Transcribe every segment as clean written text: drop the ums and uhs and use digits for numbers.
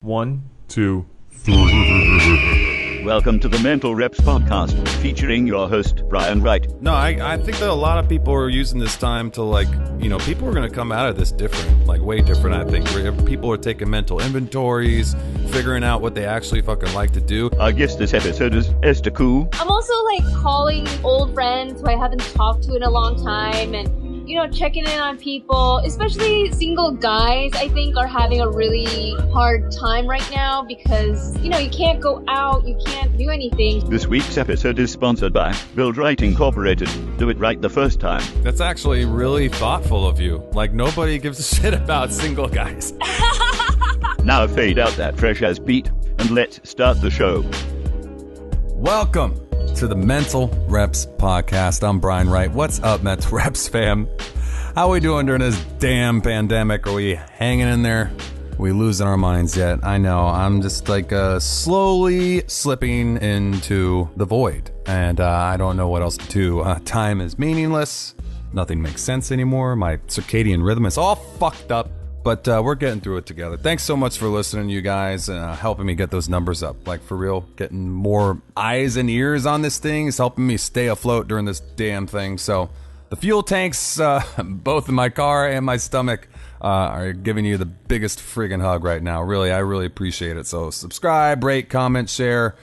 1, 2. Welcome to the Mental Reps Podcast, featuring your host, Brian Wright. No, I think that a lot of people are using this time to, people are going to come out of this different, way different, I think. Where people are taking mental inventories, figuring out what they actually fucking like to do. Our guest this episode is Esther Koo. I'm also, calling old friends who I haven't talked to in a long time and, checking in on people, especially single guys, I think, are having a really hard time right now because, you can't go out, you can't do anything. This week's episode is sponsored by Build Right Incorporated. Do it right the first time. That's actually really thoughtful of you. Nobody gives a shit about single guys. Now fade out that fresh-ass beat, and let's start the show. Welcome to the Mental Reps Podcast. I'm Brian Wright. What's up, Mental Reps fam? How we doing during this damn pandemic? Are we hanging in there? Are we losing our minds yet? I know. I'm just slowly slipping into the void. And I don't know what else to do. Time is meaningless. Nothing makes sense anymore. My circadian rhythm is all fucked up. But we're getting through it together. Thanks so much for listening, you guys, and helping me get those numbers up. For real, getting more eyes and ears on this thing is helping me stay afloat during this damn thing. So the fuel tanks, both in my car and my stomach, are giving you the biggest friggin' hug right now. Really, I really appreciate it. So subscribe, rate, comment, share.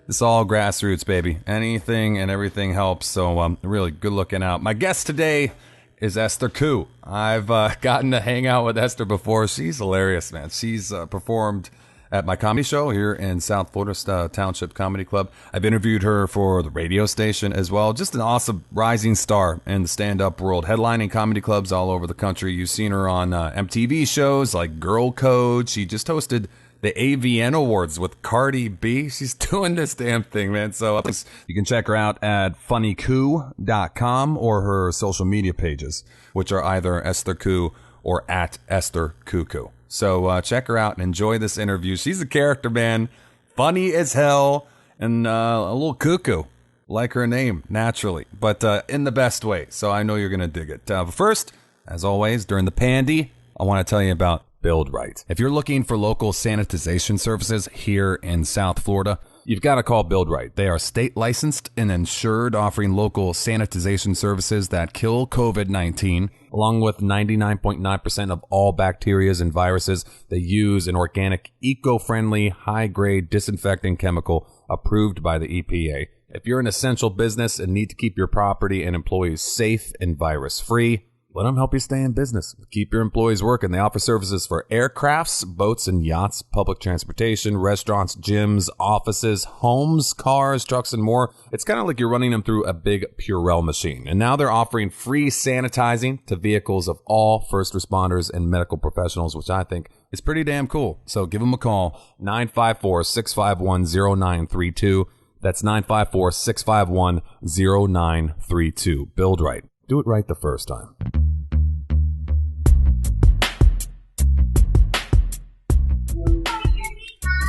It's all grassroots, baby. Anything and everything helps. So really good looking out. My guest today is Esther Koo. I've gotten to hang out with Esther before. She's hilarious, man. She's performed at my comedy show here in South Florida, Township Comedy Club. I've interviewed her for the radio station as well. Just an awesome rising star in the stand-up world, headlining comedy clubs all over the country. You've seen her on MTV shows like Girl Code. She just hosted the AVN Awards with Cardi B. She's doing this damn thing, man. So you can check her out at funnycoo.com or her social media pages, which are either Esther Koo or at Esther Cuckoo. So check her out and enjoy this interview. She's a character, man. Funny as hell and a little cuckoo, like her name, naturally, but in the best way. So I know you're going to dig it. But first, as always, during the pandy, I want to tell you about Build Right. If you're looking for local sanitization services here in South Florida, you've got to call Build Right. They are state licensed and insured, offering local sanitization services that kill COVID-19, along with 99.9% of all bacteria and viruses. They use an organic, eco-friendly, high-grade disinfecting chemical approved by the EPA. If you're an essential business and need to keep your property and employees safe and virus-free, let them help you stay in business. Keep your employees working. They offer services for aircrafts, boats and yachts, public transportation, restaurants, gyms, offices, homes, cars, trucks, and more. It's kind of like you're running them through a big Purell machine. And now they're offering free sanitizing to vehicles of all first responders and medical professionals, which I think is pretty damn cool. So give them a call, 954-651-0932. That's 954-651-0932. Build Right. Do it right the first time.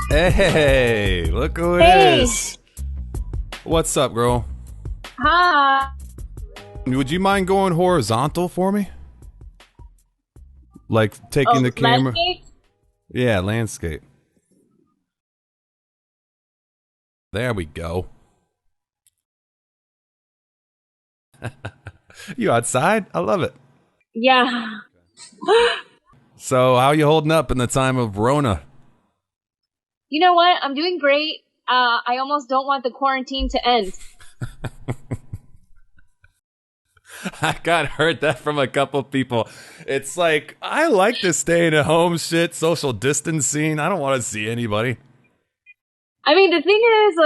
Hey, look who it is. What's up, girl? Hi. Would you mind going horizontal for me? Taking the camera. Landscape? Yeah, landscape. There we go. You outside? I love it. Yeah. So how you holding up in the time of Rona? You know what? I'm doing great. I almost don't want the quarantine to end. I heard that from a couple people. It's I like this staying at home shit, social distancing. I don't want to see anybody. I mean, the thing is,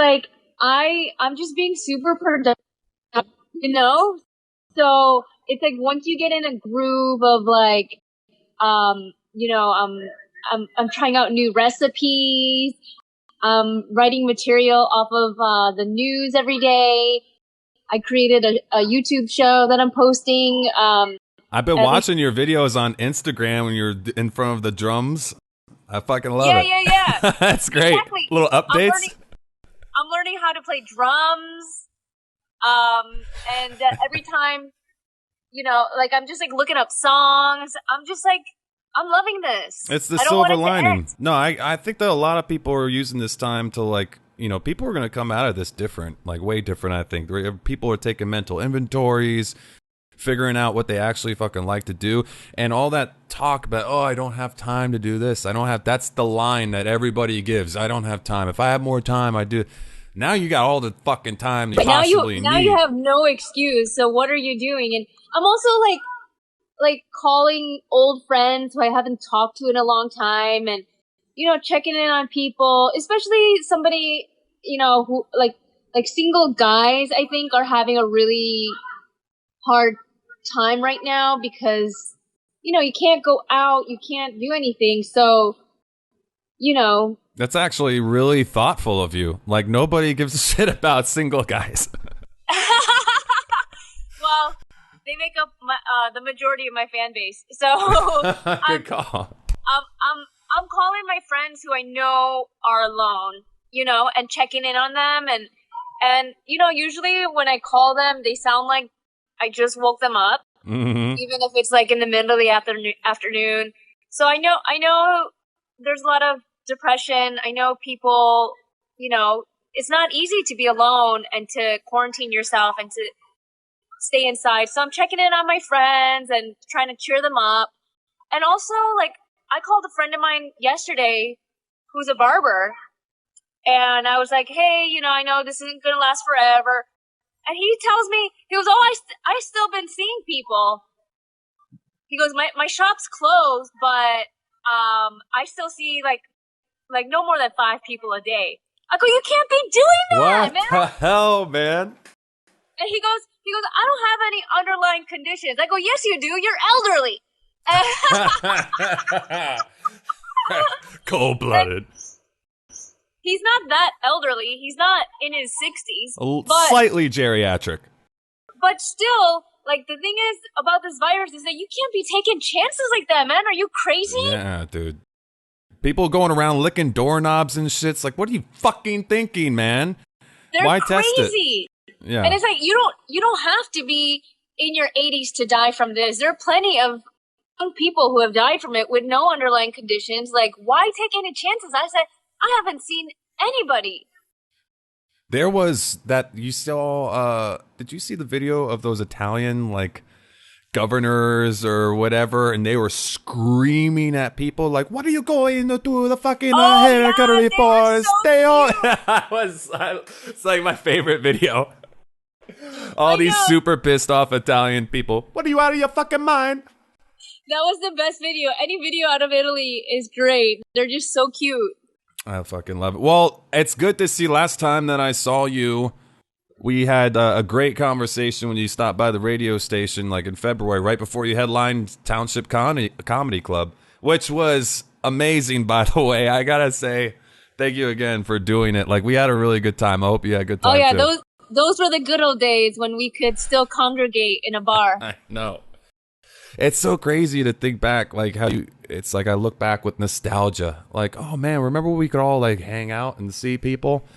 I'm just being super productive, So it's once you get in a groove of I'm trying out new recipes. Writing material off of the news every day. I created a YouTube show that I'm posting. I've been watching your videos on Instagram when you're in front of the drums. I fucking love it. Yeah. That's great. Exactly. Little updates. I'm learning how to play drums. And every time, I'm just looking up songs. I'm just I'm loving this. It's the I don't want silver it to lining. end. No, I think that a lot of people are using this time to, like, you know, people are going to come out of this different, like way different, I think. People are taking mental inventories, figuring out what they actually fucking like to do. And all that talk about, oh, I don't have time to do this. That's the line that everybody gives. I don't have time. If I have more time, I do. Now you got all the fucking time you possibly need. Now you have no excuse. So what are you doing? And I'm also like calling old friends who I haven't talked to in a long time, and checking in on people, especially somebody who like single guys. I think are having a really hard time right now because you can't go out, you can't do anything. So that's actually really thoughtful of you. Like, nobody gives a shit about single guys. Well, they make up the majority of my fan base. So good call. I'm calling my friends who I know are alone, and checking in on them, and usually when I call them, they sound like I just woke them up, even if it's like in the middle of the afternoon. So I know there's a lot of depression. I know people, it's not easy to be alone and to quarantine yourself and to stay inside. So I'm checking in on my friends and trying to cheer them up. And also, like, I called a friend of mine yesterday who's a barber, and I was like, hey, I know this isn't going to last forever. And he tells me, he goes, oh, I still been seeing people. He goes, my shop's closed, but I still see like no more than 5 people a day. I go, you can't be doing that, man. What the hell, man? And he goes, I don't have any underlying conditions. I go, yes, you do. You're elderly. Cold-blooded. He's not that elderly. He's not in his 60s. Slightly geriatric. But still, like, the thing is about this virus is that you can't be taking chances like that, man. Are you crazy? Yeah, dude. People going around licking doorknobs and shit. It's like, what are you fucking thinking, man? They're Why crazy. Test it? Yeah. And it's like, you don't have to be in your 80s to die from this. There are plenty of young people who have died from it with no underlying conditions. Like, why take any chances? I said, I haven't seen anybody. There was that, you saw, did you see the video of those Italian, like, governors or whatever, and they were screaming at people like, what are you going to do the fucking haircut for? Stay on. It's like my favorite video. All these super pissed off Italian people. What are you, out of your fucking mind? That was the best video. Any video out of Italy is great. They're just so cute. I fucking love it. Well, it's good to see. Last time that I saw you, we had a great conversation when you stopped by the radio station, like in February, right before you headlined Township Comedy Club, which was amazing, by the way. I gotta say, thank you again for doing it. Like, we had a really good time. I hope you had a good time, too. Those were the good old days when we could still congregate in a bar. I know. It's so crazy to think back, like, how it's like I look back with nostalgia. Like, oh, man, remember when we could all, like, hang out and see people?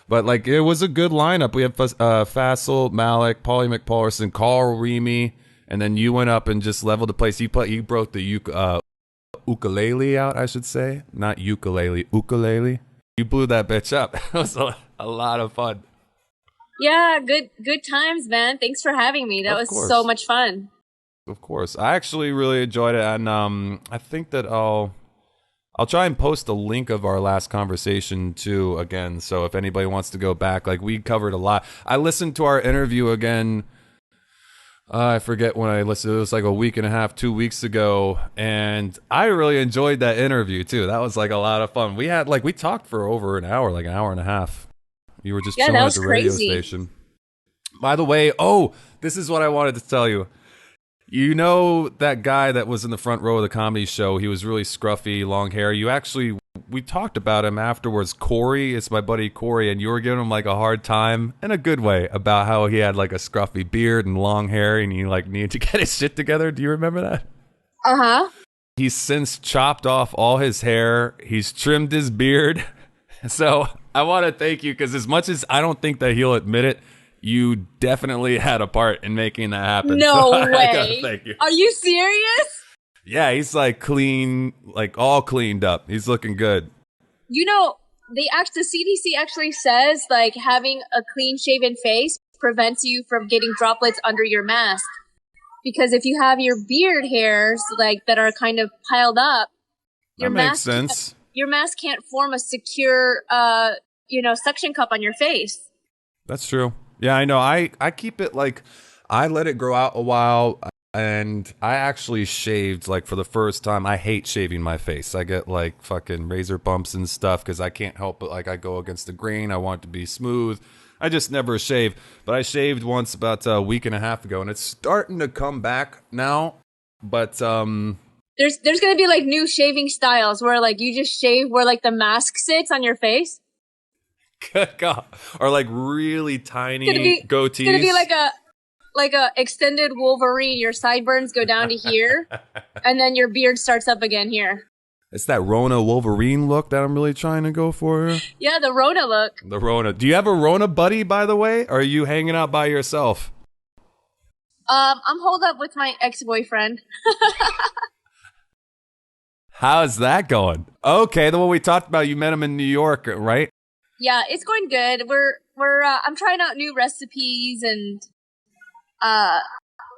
But, like, it was a good lineup. We had Faisal, Malik, Paulie McPaulson, Carl Remy, and then you went up and just leveled the place. You broke the ukulele out, I should say. Not ukulele, ukulele. You blew that bitch up. It was a lot of fun. Yeah, good times, man. Thanks for having me. That was so much fun. Of course. I actually really enjoyed it, and I think that I'll try and post a link of our last conversation too again, so if anybody wants to go back, like, we covered a lot. I listened to our interview again, I forget when I listened, it was like a week and a half, 2 weeks ago, and I really enjoyed that interview too. That was like a lot of fun. We talked for over an hour, like an hour and a half. You were just chilling at the radio station. By the way, this is what I wanted to tell you. You know that guy that was in the front row of the comedy show? He was really scruffy, long hair. We talked about him afterwards. Corey, it's my buddy Corey, and you were giving him like a hard time in a good way about how he had like a scruffy beard and long hair and he like needed to get his shit together. Do you remember that? Uh-huh. He's since chopped off all his hair. He's trimmed his beard. So I want to thank you, because as much as I don't think that he'll admit it, you definitely had a part in making that happen. No so way. I gotta thank you. Are you serious? Yeah, he's like clean, like all cleaned up. He's looking good. You know, the CDC actually says like having a clean shaven face prevents you from getting droplets under your mask. Because if you have your beard hairs like that are kind of piled up, That makes sense. Your mask can't form a secure suction cup on your face. That's true. Yeah, I know. I keep it like I let it grow out a while. And I actually shaved, like, for the first time. I hate shaving my face. I get, like, fucking razor bumps and stuff because I can't help it. Like, I go against the grain. I want it to be smooth. I just never shave. But I shaved once about a week and a half ago, and it's starting to come back now. But, There's going to be, like, new shaving styles where, like, you just shave where, like, the mask sits on your face. Good God. Or, like, really tiny goatees. It's going to be like a extended Wolverine. Your sideburns go down to here, and then your beard starts up again here. It's that Rona Wolverine look that I'm really trying to go for. Yeah, the Rona look. The Rona. Do you have a Rona buddy, by the way? Or are you hanging out by yourself? I'm holed up with my ex-boyfriend. How's that going? Okay, the one we talked about, you met him in New York, right? Yeah, it's going good. I'm trying out new recipes and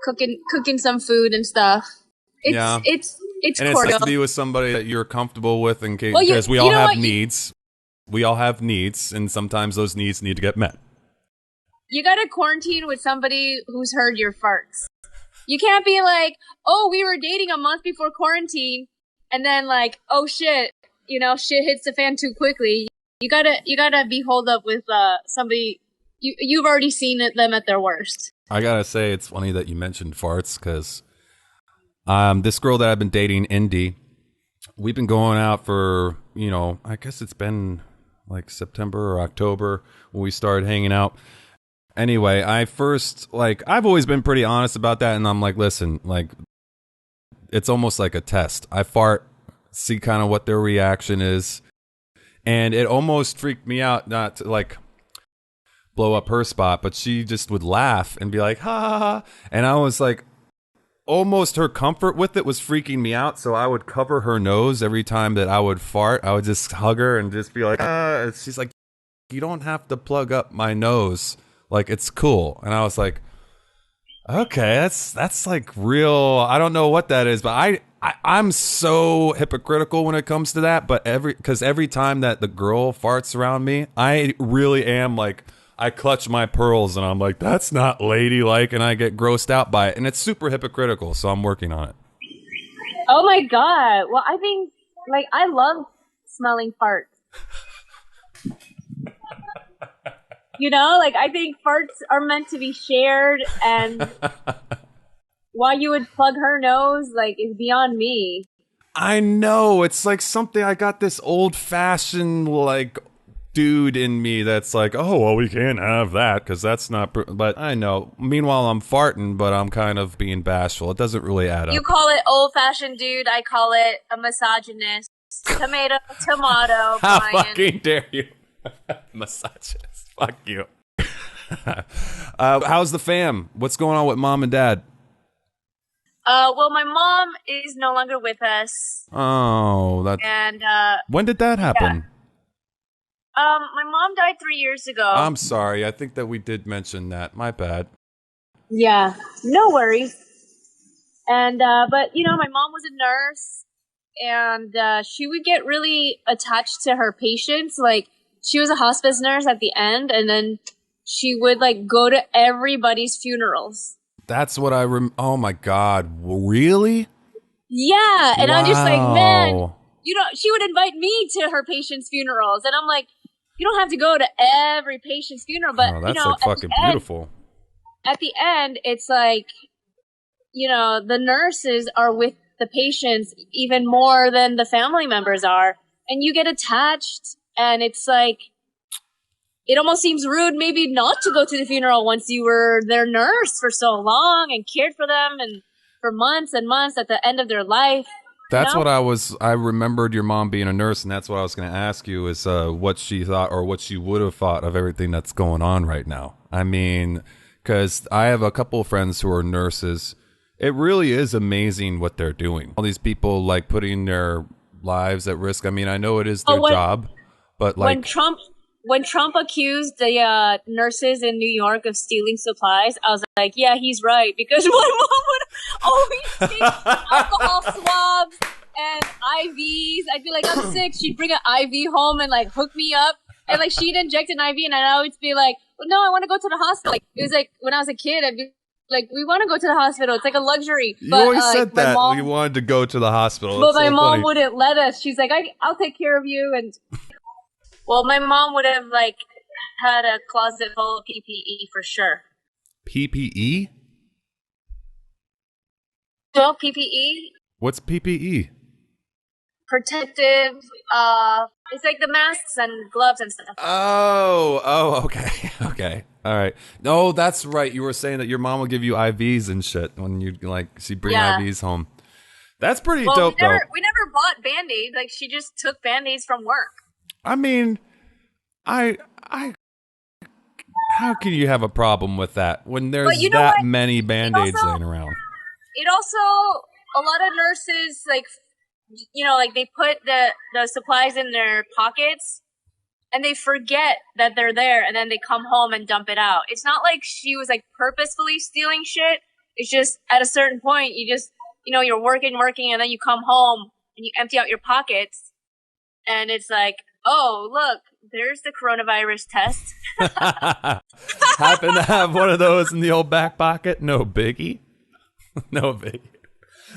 cooking some food and stuff. It's and cordial. It has to be with somebody that you're comfortable with, in case because we all have needs. We all have needs, and sometimes those needs need to get met. You gotta quarantine with somebody who's heard your farts. You can't be like, oh, we were dating a month before quarantine, and then like, oh shit, shit hits the fan too quickly. You gotta be holed up with somebody you've already seen them at their worst. I gotta say, it's funny that you mentioned farts because this girl that I've been dating, Indy, we've been going out for, I guess it's been like September or October when we started hanging out. Anyway, I've always been pretty honest about that, and I'm like, listen, like, it's almost like a test. I fart, see kind of what their reaction is, and it almost freaked me out not to, like, blow up her spot, but she just would laugh and be like, ha ha ha. And I was like, almost her comfort with it was freaking me out. So I would cover her nose every time that I would fart. I would just hug her and just be like, ah. She's like, you don't have to plug up my nose. Like, it's cool. And I was like, okay, that's like real. I don't know what that is, but I'm so hypocritical when it comes to that. But every time that the girl farts around me, I really am like, I clutch my pearls and I'm like, that's not ladylike, and I get grossed out by it, and it's super hypocritical, so I'm working on it. Oh my god. Well, I think, like, I love smelling farts. I think farts are meant to be shared, and why you would plug her nose, like, is beyond me. I know, it's like something, I got this old-fashioned, like, dude in me that's like, oh, well, we can't have that because that's not but I know, meanwhile I'm farting, but I'm kind of being bashful. It doesn't really add up. You call it old-fashioned dude, I call it a misogynist. Tomato How Brian. fucking dare you. Misogynist, fuck you. How's the fam? What's going on with mom and dad? Well, my mom is no longer with us. Oh, and when did that happen? Yeah. My mom died 3 years ago. I'm sorry. I think that we did mention that. My bad. Yeah, no worries. And, but, my mom was a nurse, and she would get really attached to her patients. Like, she was a hospice nurse at the end, and then she would, like, go to everybody's funerals. That's what oh, my God. Really? Yeah, and wow. I'm just like, man, she would invite me to her patients' funerals, and I'm like, you don't have to go to every patient's funeral, but that's like fucking beautiful. At the end, it's like, the nurses are with the patients even more than the family members are, and you get attached, and it's like, it almost seems rude maybe not to go to the funeral once you were their nurse for so long and cared for them and for months and months at the end of their life. That's what I remembered your mom being a nurse, and that's what I was going to ask you is what she thought or what she would have thought of everything that's going on right now. I mean, because I have a couple of friends who are nurses, It really is amazing what they're doing. All these people like putting their lives at risk. I mean, I know it is their job, but like when Trump accused the nurses in New York of stealing supplies, I was like, yeah, he's right, because my mom would always take alcohol swabs and IVs. I'd be like, I'm sick. She'd bring an IV home and like hook me up, and like she'd inject an IV, and I'd always be like, well, no, I want to go to the hospital. Like, it was like when I was a kid, I'd be like, we want to go to the hospital. It's like a luxury. You always said that you wanted to go to the hospital. But my mom wouldn't let us. She's like, I'll take care of you. And well, my mom would have like had a closet full of PPE for sure. PPE? So PPE? What's PPE? Protective. It's like the masks and gloves and stuff. Oh, okay, okay. All right. No, that's right. You were saying that your mom will give you IVs and shit when you she'd bring IVs home. That's pretty dope, though. We never bought Band-Aids. Like, she just took Band-Aids from work. I mean, I how can you have a problem with that when there's that many Band-Aids laying around? It also, a lot of nurses, like, you know, like they put the supplies in their pockets and they forget that they're there, and then they come home and dump it out. It's not like she was like purposefully stealing shit. It's just at a certain point, you just, you know, you're working, and then you come home and you empty out your pockets, and it's like, oh, look, there's the coronavirus test. Happen to have one of those in the old back pocket? No biggie. No biggie.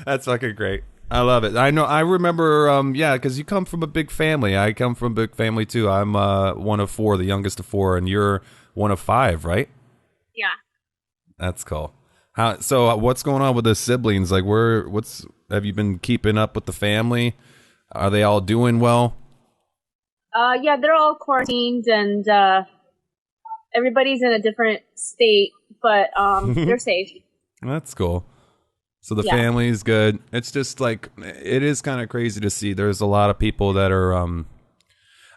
That's fucking great. I love it. I know. I remember. Because you come from a big family. I come from a big family too. I'm one of four, the youngest of four, and you're one of five, right? Yeah. That's cool. So what's going on with the siblings? Like, have you been keeping up with the family? Are they all doing well? Yeah, they're all quarantined, and everybody's in a different state, but they're safe. That's cool. So the family's good. It's just like, it is kind of crazy to see. There's a lot of people that are,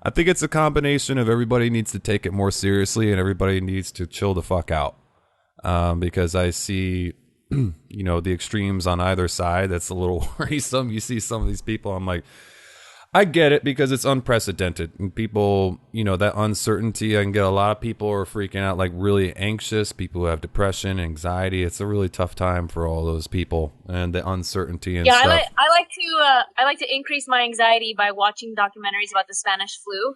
I think it's a combination of everybody needs to take it more seriously and everybody needs to chill the fuck out. Because I see, you know, the extremes on either side. That's a little worrisome. You see some of these people, I'm like, I get it because it's unprecedented. And people, you know, that uncertainty, I can get a lot of people are freaking out, like really anxious, people who have depression, anxiety. It's a really tough time for all those people and the uncertainty and stuff. I like to increase my anxiety by watching documentaries about the Spanish flu.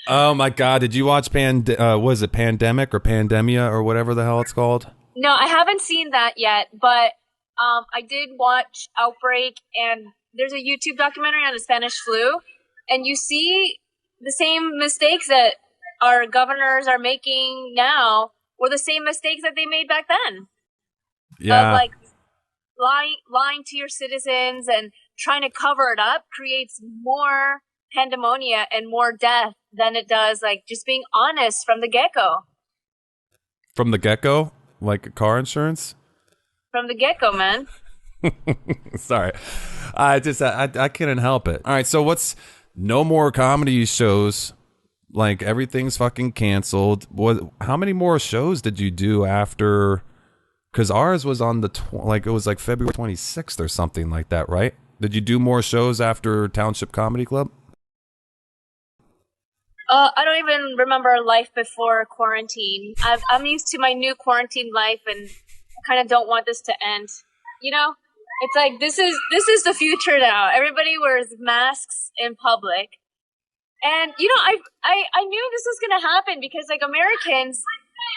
Oh my God. Did you watch was it Pandemic or Pandemia or whatever the hell it's called? No, I haven't seen that yet, but I did watch Outbreak, and there's a YouTube documentary on the Spanish flu, and you see the same mistakes that our governors are making now were the same mistakes that they made back then. Yeah. Like lying to your citizens and trying to cover it up creates more pandemonia and more death than it does like just being honest from the get-go. From the get-go? Like car insurance? From the get-go, man. Sorry. I couldn't help it. All right, so no more comedy shows? Like everything's fucking canceled. How many more shows did you do after? Because ours was on it was like February 26th or something like that, right? Did you do more shows after Township Comedy Club? I don't even remember life before quarantine. I'm used to my new quarantine life, and I kind of don't want this to end. You know? It's like, this is the future now. Everybody wears masks in public. And, you know, I knew this was going to happen because, like, Americans,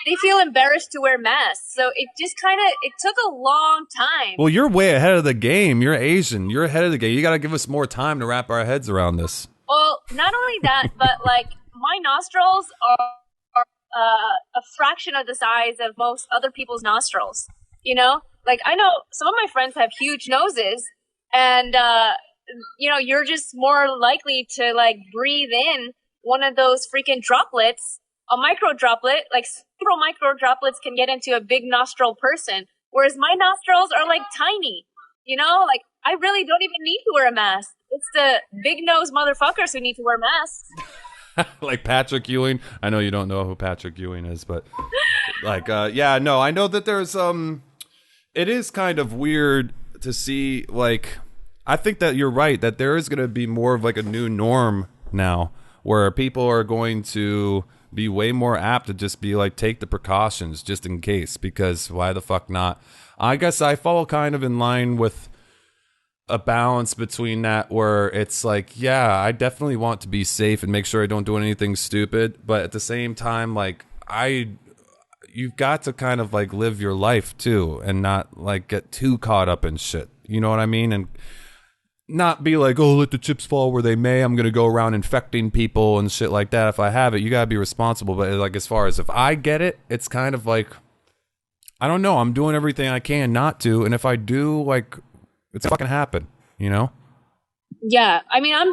they feel embarrassed to wear masks. So it just it took a long time. Well, you're way ahead of the game. You're Asian. You're ahead of the game. You got to give us more time to wrap our heads around this. Well, not only that, but, like, my nostrils are a fraction of the size of most other people's nostrils, you know? Like, I know some of my friends have huge noses, and, you know, you're just more likely to, like, breathe in one of those freaking droplets, a micro droplet. Like, several micro droplets can get into a big nostril person, whereas my nostrils are, like, tiny, you know? Like, I really don't even need to wear a mask. It's the big nose motherfuckers who need to wear masks. Like Patrick Ewing. I know you don't know who Patrick Ewing is, but, like, yeah, no, I know that there's, It is kind of weird to see, like, I think that you're right, that there is going to be more of like a new norm now where people are going to be way more apt to just be like, take the precautions just in case, because why the fuck not? I guess I fall kind of in line with a balance between that where it's like, yeah, I definitely want to be safe and make sure I don't do anything stupid. But at the same time, like, you've got to kind of like live your life too and not like get too caught up in shit. You know what I mean? And not be like, oh, let the chips fall where they may. I'm going to go around infecting people and shit like that. If I have it, you got to be responsible. But like, as far as if I get it, it's kind of like, I don't know. I'm doing everything I can not to. And if I do, like, it's fucking happen, you know? Yeah. I mean, I'm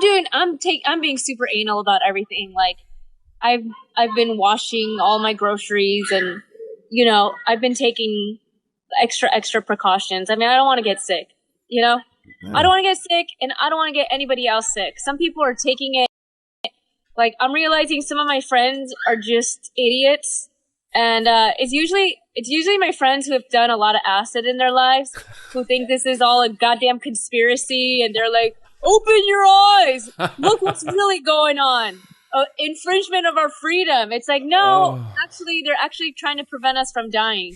being super anal about everything. Like, I've been washing all my groceries and, you know, I've been taking extra precautions. I mean, I don't want to get sick, you know? I don't want to get sick, and I don't want to get anybody else sick. Some people are taking it, like, I'm realizing some of my friends are just idiots, and it's usually my friends who have done a lot of acid in their lives, who think this is all a goddamn conspiracy, and they're like, open your eyes! Look what's really going on! Infringement of our freedom. It's like, no, actually, they're actually trying to prevent us from dying.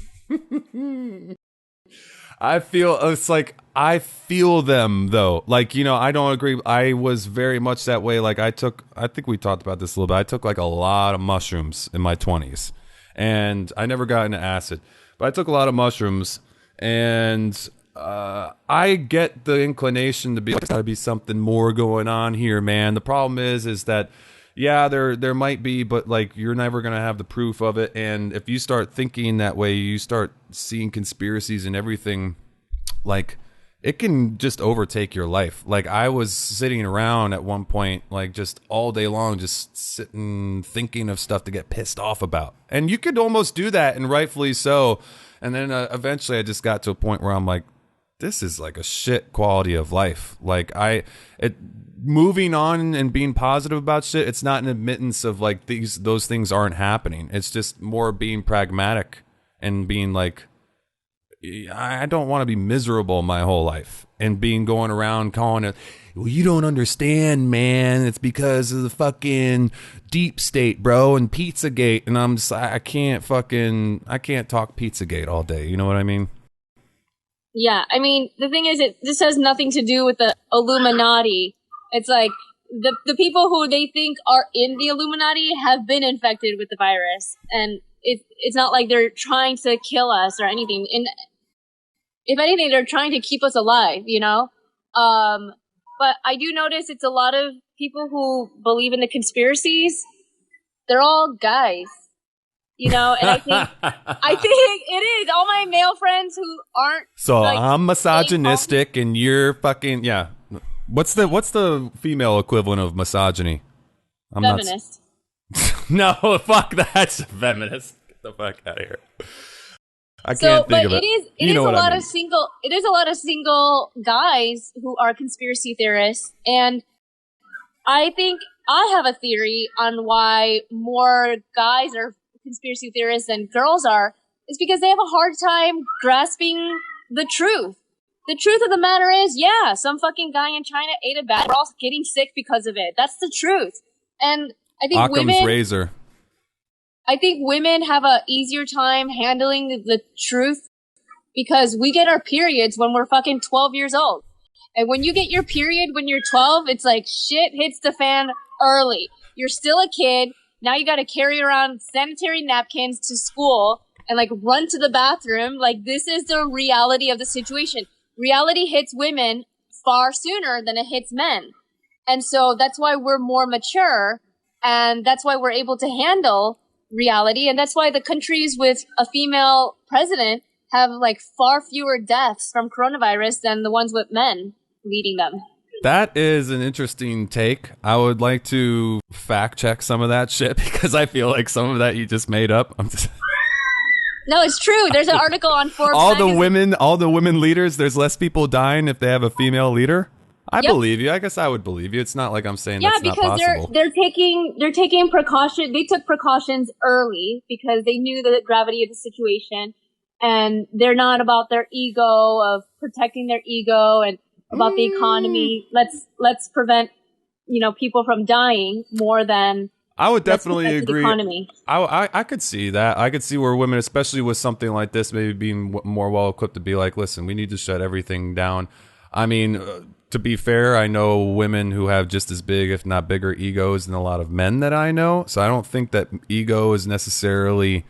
I feel them though. Like, you know, I don't agree. I was very much that way. Like, I think we talked about this a little bit. I took like a lot of mushrooms in my 20s and I never got into acid, but I took a lot of mushrooms and I get the inclination to be like, there's gotta be something more going on here, man. The problem is that, yeah, there might be, but like, you're never going to have the proof of it. And if you start thinking that way, you start seeing conspiracies and everything, like, it can just overtake your life. Like, I was sitting around at one point, like, just all day long, just sitting, thinking of stuff to get pissed off about. And you could almost do that, and rightfully so. And then eventually I just got to a point where I'm like, this is like a shit quality of life. Like, moving on and being positive about shit, it's not an admittance of like those things aren't happening. It's just more being pragmatic and being like, I don't want to be miserable my whole life and going around calling it, well, you don't understand, man. It's because of the fucking deep state, bro, and Pizzagate. And I'm just, I can't talk Pizzagate all day. You know what I mean? Yeah, I mean, the thing is, this has nothing to do with the Illuminati. It's like, the people who they think are in the Illuminati have been infected with the virus. And it's not like they're trying to kill us or anything. And if anything, they're trying to keep us alive, you know? But I do notice it's a lot of people who believe in the conspiracies. They're all guys. You know, and I think it is. All my male friends who aren't. So like, I'm misogynistic and you're fucking, yeah. What's the female equivalent of misogyny? I'm feminist. No, fuck that's feminist. Get the fuck out of here. I can't think of it. It is a lot of single guys who are conspiracy theorists, and I think I have a theory on why more guys are conspiracy theorists than girls are, is because they have a hard time grasping the truth. The truth of the matter is, yeah, some fucking guy in China ate a bat. We're all getting sick because of it. That's the truth. And I think Occam's razor. I think women have a easier time handling the truth because we get our periods when we're fucking 12 years old. And when you get your period when you're 12, it's like shit hits the fan early. You're still a kid. Now you gotta carry around sanitary napkins to school and like run to the bathroom. Like, this is the reality of the situation. Reality hits women far sooner than it hits men. And so that's why we're more mature, and that's why we're able to handle reality, and that's why the countries with a female president have like far fewer deaths from coronavirus than the ones with men leading them. That is an interesting take. I would like to fact check some of that shit because I feel like some of that you just made up. No, it's true. There's an article on Forbes. all the women leaders, there's less people dying if they have a female leader. I believe you. I guess I would believe you. It's not like I'm saying that's not possible. They're taking precaution. They took precautions early because they knew the gravity of the situation. and they're not about their ego, of protecting their ego, and about the economy. Let's prevent, people from dying more than I would definitely agree. Economy. I could see that. I could see where women, especially with something like this, maybe being more well equipped to be like, listen, we need to shut everything down. I mean, to be fair, I know women who have just as big, if not bigger, egos than a lot of men that I know. So I don't think that ego is necessarily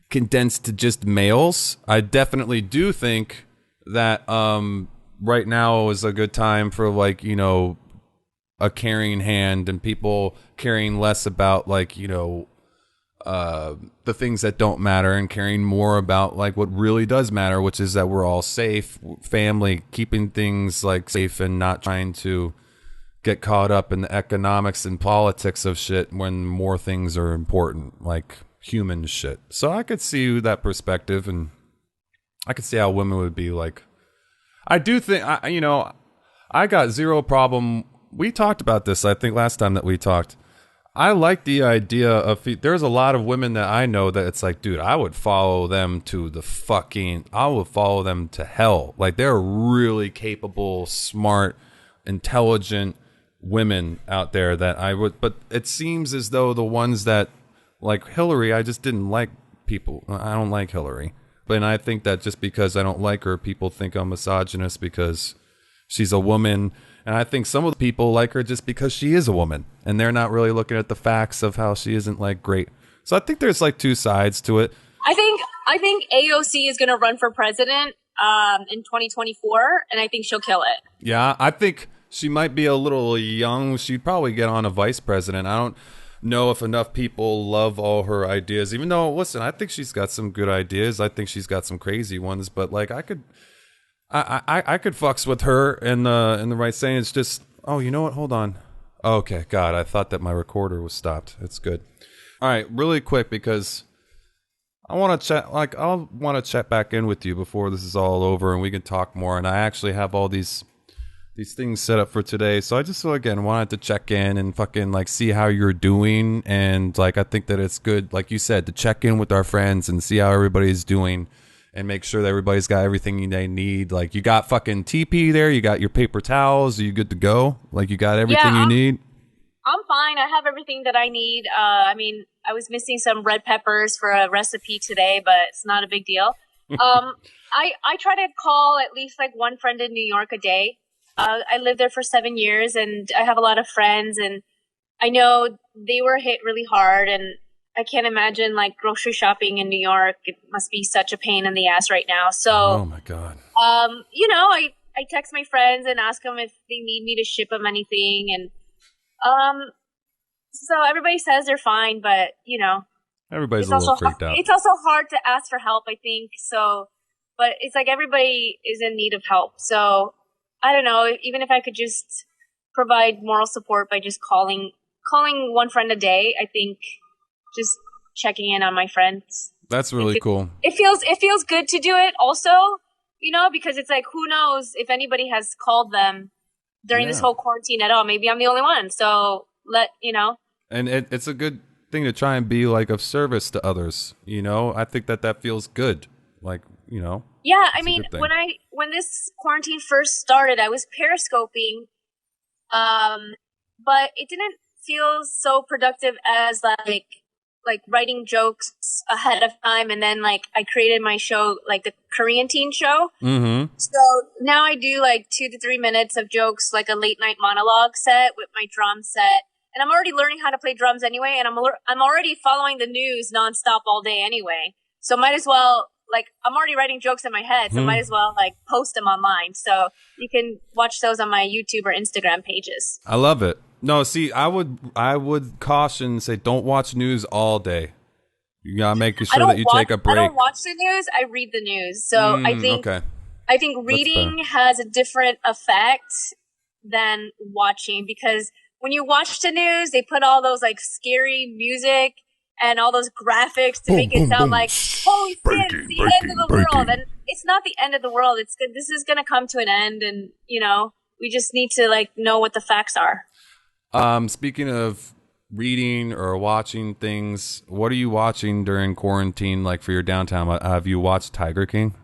condensed to just males. I definitely do think that right now is a good time for a caring hand and people caring less about the things that don't matter and caring more about what really does matter, which is that we're all safe, family, keeping things safe and not trying to get caught up in the economics and politics of shit when more things are important, like human shit. So I could see that perspective, and I could see how women would be like. I do think I got zero problem. We talked about this, I think, last time that we talked. I like the idea of, there's a lot of women that I know that it's like, dude, I would follow them to hell. Like, they're really capable, smart, intelligent women out there that I would, but it seems as though the ones that, like Hillary, I just didn't like people. I don't like Hillary. And I think that just because I don't like her, people think I'm misogynist because she's a woman. And I think some of the people like her just because she is a woman, and they're not really looking at the facts of how she isn't great. So I think there's two sides to it. I think AOC is going to run for president in 2024, and I think she'll kill it. Yeah, I think she might be a little young. She'd probably get on a vice president. I don't know if enough people love all her ideas, even though, listen, I think she's got some good ideas. I think she's got some crazy ones, but I could fucks with her in the right saying. It's just, oh, you know what? Hold on. Okay, God, I thought that my recorder was stopped. It's good. All right, really quick, because I want to chat. I want to chat back in with you before this is all over, and we can talk more. And I actually have all these things set up for today, so I just again wanted to check in and fucking see how you're doing. And I think that it's good, like you said, to check in with our friends and see how everybody's doing. And make sure that everybody's got everything they need. You got fucking TP there. You got your paper towels. Are you good to go? You got everything you need? I'm fine. I have everything that I need. I was missing some red peppers for a recipe today, but it's not a big deal. I try to call at least one friend in New York a day. I lived there for 7 years, and I have a lot of friends, and I know they were hit really hard, and I can't imagine grocery shopping in New York. It must be such a pain in the ass right now. So, oh my God. I text my friends and ask them if they need me to ship them anything. And, so everybody says they're fine, but everybody's a little freaked out. It's also hard to ask for help, I think. So, but it's everybody is in need of help. So I don't know, even if I could just provide moral support by just calling one friend a day, I think just checking in on my friends. That's really cool. It feels good to do it also, because it's who knows if anybody has called them during this whole quarantine at all. Maybe I'm the only one. So And it's a good thing to try and be of service to others. I think that feels good. Yeah, when this quarantine first started, I was periscoping, but it didn't feel so productive as writing jokes ahead of time, and then I created my show, the Korean teen show. Mm-hmm. So now I do 2 to 3 minutes of jokes, a late night monologue set with my drum set, and I'm already learning how to play drums anyway, and I'm already following the news nonstop all day anyway. So might as well I'm already writing jokes in my head, so might as well post them online. So you can watch those on my YouTube or Instagram pages. I love it. No, see, I would caution and say don't watch news all day. You gotta make sure that you take a break. I don't watch the news. I read the news. So I think reading has a different effect than watching, because when you watch the news, they put all those scary music and all those graphics to make it sound like, holy shit, it's the end of the world. And it's not the end of the world. It's good. This is going to come to an end. And, we just need to know what the facts are. Speaking of reading or watching things. What are you watching during quarantine, like for your downtime? Have you watched Tiger King?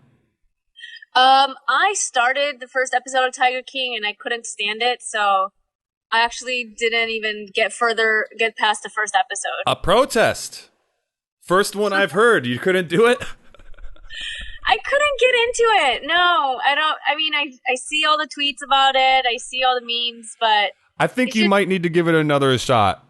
I started the first episode of Tiger King and I couldn't stand it, so I actually didn't even get past the first episode. A protest. First one I've heard. You couldn't do it? I couldn't get into it. No, I don't. I mean, I see all the tweets about it. I see all the memes, but I think you might need to give it another shot.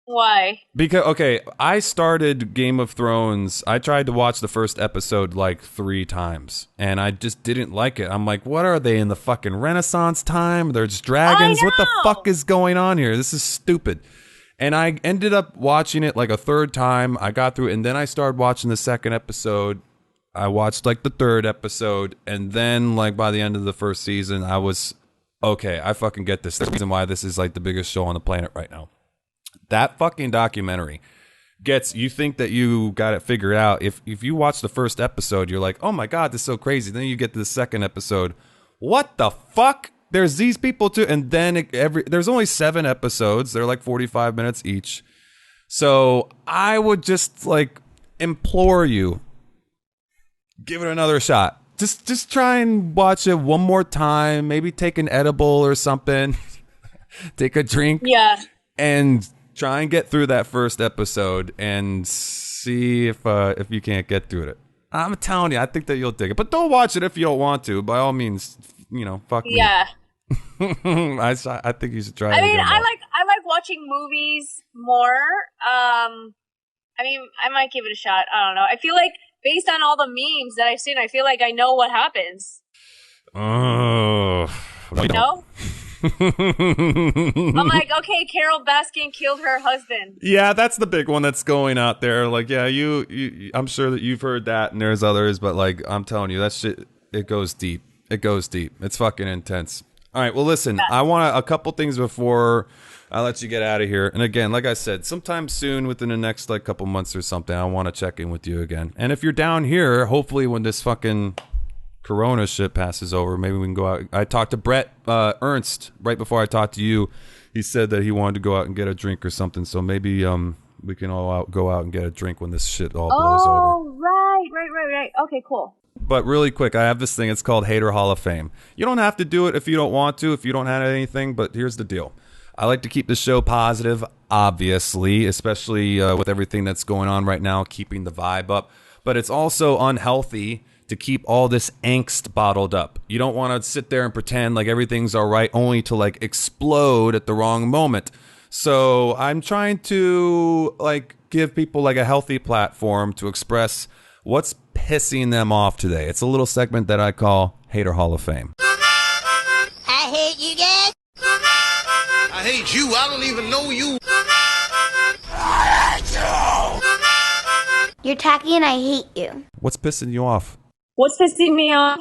Why? Because, okay, I started Game of Thrones. I tried to watch the first episode like 3 times, and I just didn't like it. I'm like, what are they in the fucking Renaissance time? There's dragons. What the fuck is going on here? This is stupid. And I ended up watching it like a 3rd time. I got through it, and then I started watching the 2nd episode. I watched like the 3rd episode, and then like by the end of the 1st season, I was, okay, I fucking get this. There's a reason why this is like the biggest show on the planet right now. That fucking documentary you think that you got it figured out. If you watch the 1st episode, you're like, oh my God, this is so crazy. Then you get to the 2nd episode. What the fuck? There's these people too. And then there's only 7 episodes. They're like 45 minutes each. So I would just like implore you, give it another shot. Just try and watch it one more time. Maybe take an edible or something. Take a drink. Yeah. And try and get through that 1st episode and see if you can't get through it. I'm telling you, I think that you'll dig it. But don't watch it if you don't want to. By all means, fuck me. Yeah. I think you should try it. I mean, I like watching movies more. I mean, I might give it a shot. I don't know. I feel like based on all the memes that I've seen, I feel like I know what happens. Oh. No? I'm like, okay, Carol Baskin killed her husband. Yeah, that's the big one that's going out there. Like, yeah, you I'm sure that you've heard that, and there's others, but like, I'm telling you, that shit, it goes deep. It goes deep. It's fucking intense. All right, well, listen, I want a couple things before I let you get out of here. And again, like I said, sometime soon, within the next like couple months or something, I want to check in with you again. And if you're down here, hopefully when this fucking Corona shit passes over, maybe we can go out. I talked to Brett Ernst right before I talked to you. He said that he wanted to go out and get a drink or something. So maybe we can all go out and get a drink when this shit all blows over. Oh, right. Okay, cool. But really quick, I have this thing. It's called Hater Hall of Fame. You don't have to do it if you don't want to, if you don't have anything. But here's the deal. I like to keep the show positive, obviously, especially with everything that's going on right now, keeping the vibe up. But it's also unhealthy to keep all this angst bottled up. You don't want to sit there and pretend like everything's all right, only to like explode at the wrong moment. So I'm trying to like give people like a healthy platform to express what's pissing them off today. It's a little segment that I call Hater Hall of Fame. I hate you guys. I hate you. I don't even know you. I hate you. You're tacky and I hate you. What's pissing you off? What's pissing me off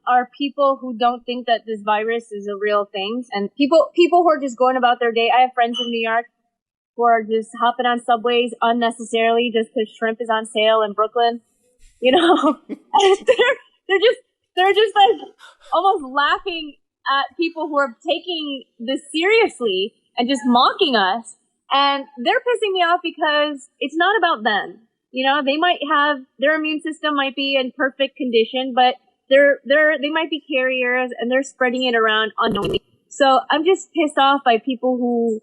are people who don't think that this virus is a real thing, and people who are just going about their day. I have friends in New York who are just hopping on subways unnecessarily just because shrimp is on sale in Brooklyn. You know, they're just like almost laughing at people who are taking this seriously and just mocking us. And they're pissing me off because it's not about them. You know, they might have, their immune system might be in perfect condition, but they might be carriers and they're spreading it around unknowingly. So I'm just pissed off by people who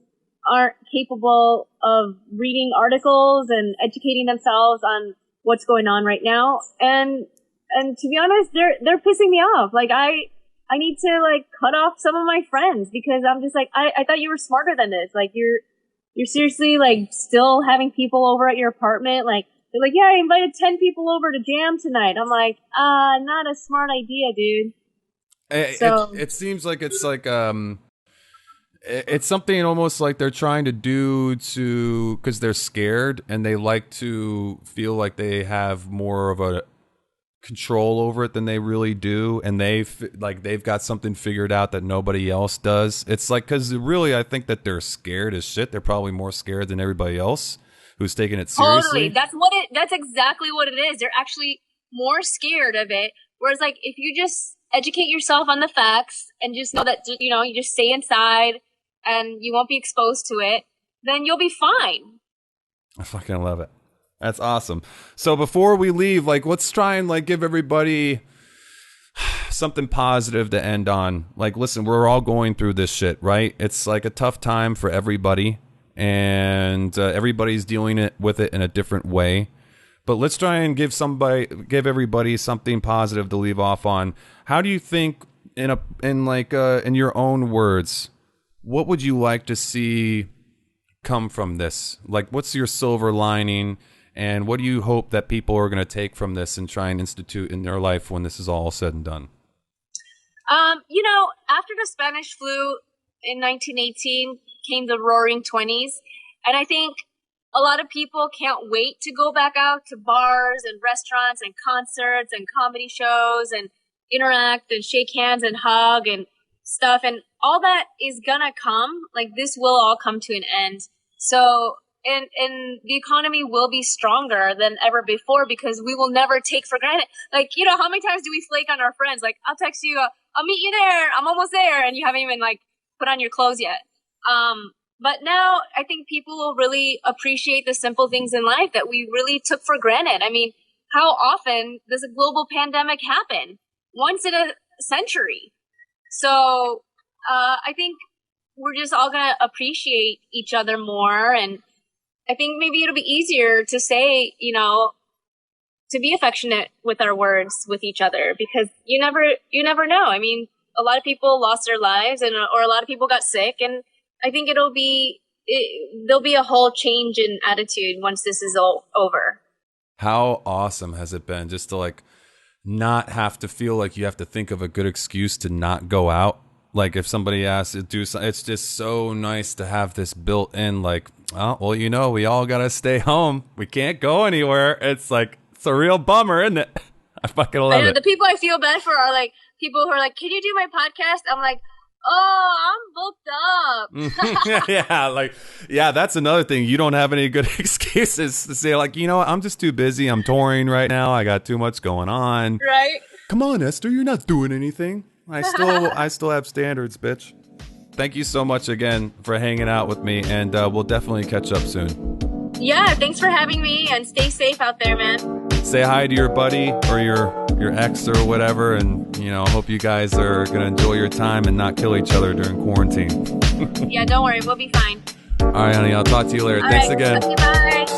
aren't capable of reading articles and educating themselves on what's going on right now. And to be honest, they're pissing me off. Like I need to like cut off some of my friends because I'm just like, I thought you were smarter than this. Like you're seriously like still having people over at your apartment. Like, they're like, yeah, I invited 10 people over to jam tonight. I'm like, not a smart idea, dude. It seems like it's like, it's something almost like they're trying to do because they're scared and they like to feel like they have more of a control over it than they really do. And they've got something figured out that nobody else does. It's like, because really, I think that they're scared as shit. They're probably more scared than everybody else who's taking it seriously. Totally. That's exactly what it is. They're actually more scared of it. Whereas like, if you just educate yourself on the facts and just know that, you know, you just stay inside and you won't be exposed to it, then you'll be fine. I fucking love it. That's awesome. So before we leave, like, let's try and like give everybody something positive to end on. Like, listen, we're all going through this shit, right? It's like a tough time for everybody, and everybody's dealing with it in a different way. But let's try and give everybody something positive to leave off on. How do you think, in your own words, what would you like to see come from this? Like, what's your silver lining, and what do you hope that people are going to take from this and try and institute in their life when this is all said and done? After the Spanish flu in 1918 came the Roaring 20s, and I think a lot of people can't wait to go back out to bars and restaurants and concerts and comedy shows and interact and shake hands and hug and stuff, and all that is gonna come. Like, this will all come to an end. So, and the economy will be stronger than ever before, because we will never take for granted. Like, how many times do we flake on our friends? Like, I'll text you, I'll meet you there, I'm almost there, and you haven't even like put on your clothes yet. But now I think people will really appreciate the simple things in life that we really took for granted. I mean, how often does a global pandemic happen? Once in a century. So I think we're just all going to appreciate each other more. And I think maybe it'll be easier to say, to be affectionate with our words with each other, because you never know. I mean, a lot of people lost their lives, or a lot of people got sick, and I think there'll be a whole change in attitude once this is all over. How awesome has it been just to like not have to feel like you have to think of a good excuse to not go out? Like, if somebody asks to do something, it's just so nice to have this built in, like, oh, well, we all got to stay home. We can't go anywhere. It's like, it's a real bummer, isn't it? I fucking love it. The people I feel bad for are like people who are like, can you do my podcast? I'm like, oh, I'm booked up. Yeah, that's another thing. You don't have any good excuses to say, like, I'm just too busy. I'm touring right now. I got too much going on. Right. Come on, Esther. You're not doing anything. I still have standards, bitch. Thank you so much again for hanging out with me, and we'll definitely catch up soon. Yeah, thanks for having me, and stay safe out there, man. Say hi to your buddy or your ex or whatever, and hope you guys are gonna enjoy your time and not kill each other during quarantine. Yeah, don't worry, we'll be fine. All right, honey, I'll talk to you later. Thanks again. Okay, bye.